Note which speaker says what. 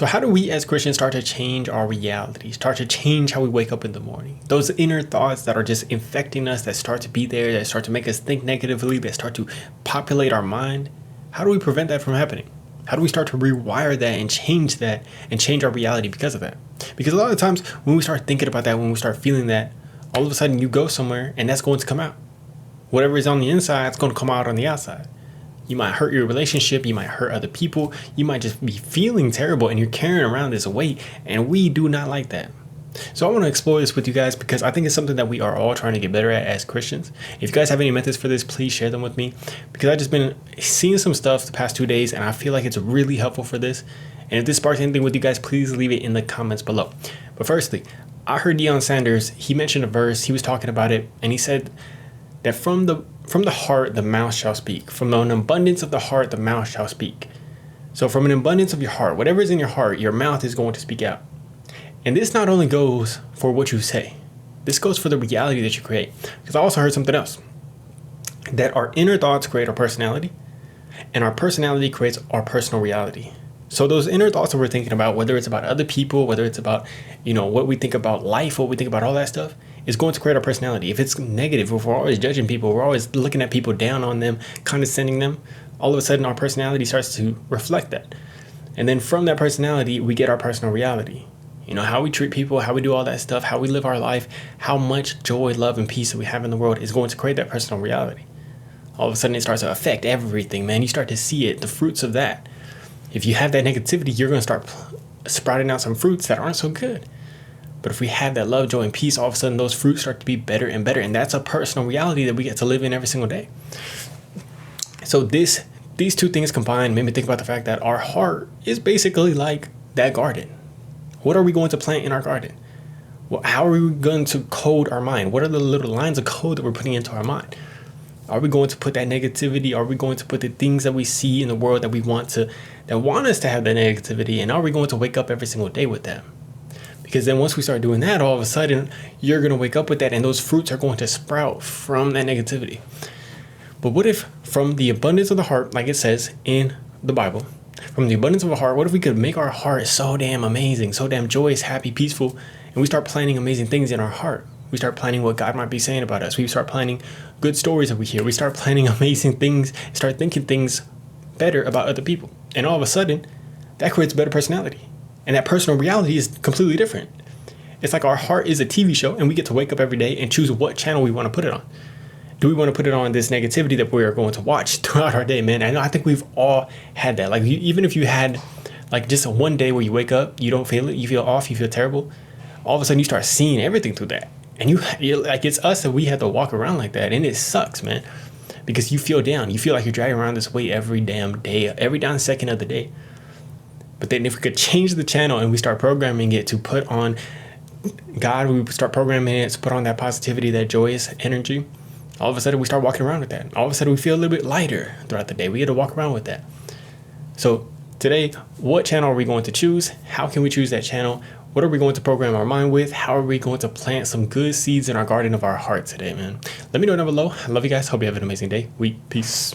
Speaker 1: So how do we as Christians start to change our reality, start to change how we wake up in the morning? Those inner thoughts that are just infecting us, that start to be there, that start to make us think negatively, that start to populate our mind. How do we prevent that from happening? How do we start to rewire that and change our reality because of that? Because a lot of times when we start thinking about that, when we start feeling that, all of a sudden you go somewhere and that's going to come out. Whatever is on the inside, it's going to come out on the outside. You might hurt your relationship. You might hurt other people. You might just be feeling terrible and you're carrying around this weight. And we do not like that. So I want to explore this with you guys because I think it's something that we are all trying to get better at as Christians. If you guys have any methods for this, please share them with me because I've just been seeing some stuff the past 2 days and I feel like it's really helpful for this. And if this sparks anything with you guys, please leave it in the comments below. But firstly, I heard Deion Sanders, he mentioned a verse, he was talking about it, and he said that from the heart, the mouth shall speak. From an abundance of the heart, the mouth shall speak. So from an abundance of your heart, whatever is in your heart, your mouth is going to speak out. And this not only goes for what you say, this goes for the reality that you create. Because I also heard something else, that our inner thoughts create our personality, and our personality creates our personal reality. So those inner thoughts that we're thinking about, whether it's about other people, whether it's about, what we think about life, what we think about all that stuff, is going to create our personality. If it's negative, if we're always judging people, we're always looking at people down on them, condescending them, all of a sudden our personality starts to reflect that. And then from that personality, we get our personal reality. How we treat people, how we do all that stuff, how we live our life, how much joy, love, and peace that we have in the world is going to create that personal reality. All of a sudden it starts to affect everything, man. You start to see it, the fruits of that. If you have that negativity, you're going to start sprouting out some fruits that aren't so good. But if we have that love, joy, and peace, all of a sudden those fruits start to be better and better. And that's a personal reality that we get to live in every single day. So these two things combined made me think about the fact that our heart is basically like that garden. What are we going to plant in our garden? Well, how are we going to code our mind? What are the little lines of code that we're putting into our mind? Are we going to put that negativity? Are we going to put the things that we see in the world that want us to have that negativity? And are we going to wake up every single day with that? Because then once we start doing that, all of a sudden you're going to wake up with that and those fruits are going to sprout from that negativity. But what if from the abundance of the heart, like it says in the Bible, from the abundance of our heart, what if we could make our heart so damn amazing, so damn joyous, happy, peaceful, and we start planting amazing things in our heart? We start planning what God might be saying about us. We start planning good stories that we hear. We start planning amazing things, start thinking things better about other people. And all of a sudden, that creates a better personality. And that personal reality is completely different. It's like our heart is a TV show and we get to wake up every day and choose what channel we want to put it on. Do we want to put it on this negativity that we're going to watch throughout our day, man? I think we've all had that. Like even if you had like just a one day where you wake up, you don't feel it, you feel off, you feel terrible. All of a sudden you start seeing everything through that. And you're like, it's us that we have to walk around like that. And it sucks, man, because you feel down. You feel like you're dragging around this weight every damn day, every damn second of the day. But then if we could change the channel and we start programming it to put on God, we start programming it to put on that positivity, that joyous energy, all of a sudden we start walking around with that. All of a sudden we feel a little bit lighter throughout the day. We get to walk around with that. So today, what channel are we going to choose? How can we choose that channel? What are we going to program our mind with? How are we going to plant some good seeds in our garden of our heart today, man? Let me know down below. I love you guys. Hope you have an amazing day. Peace.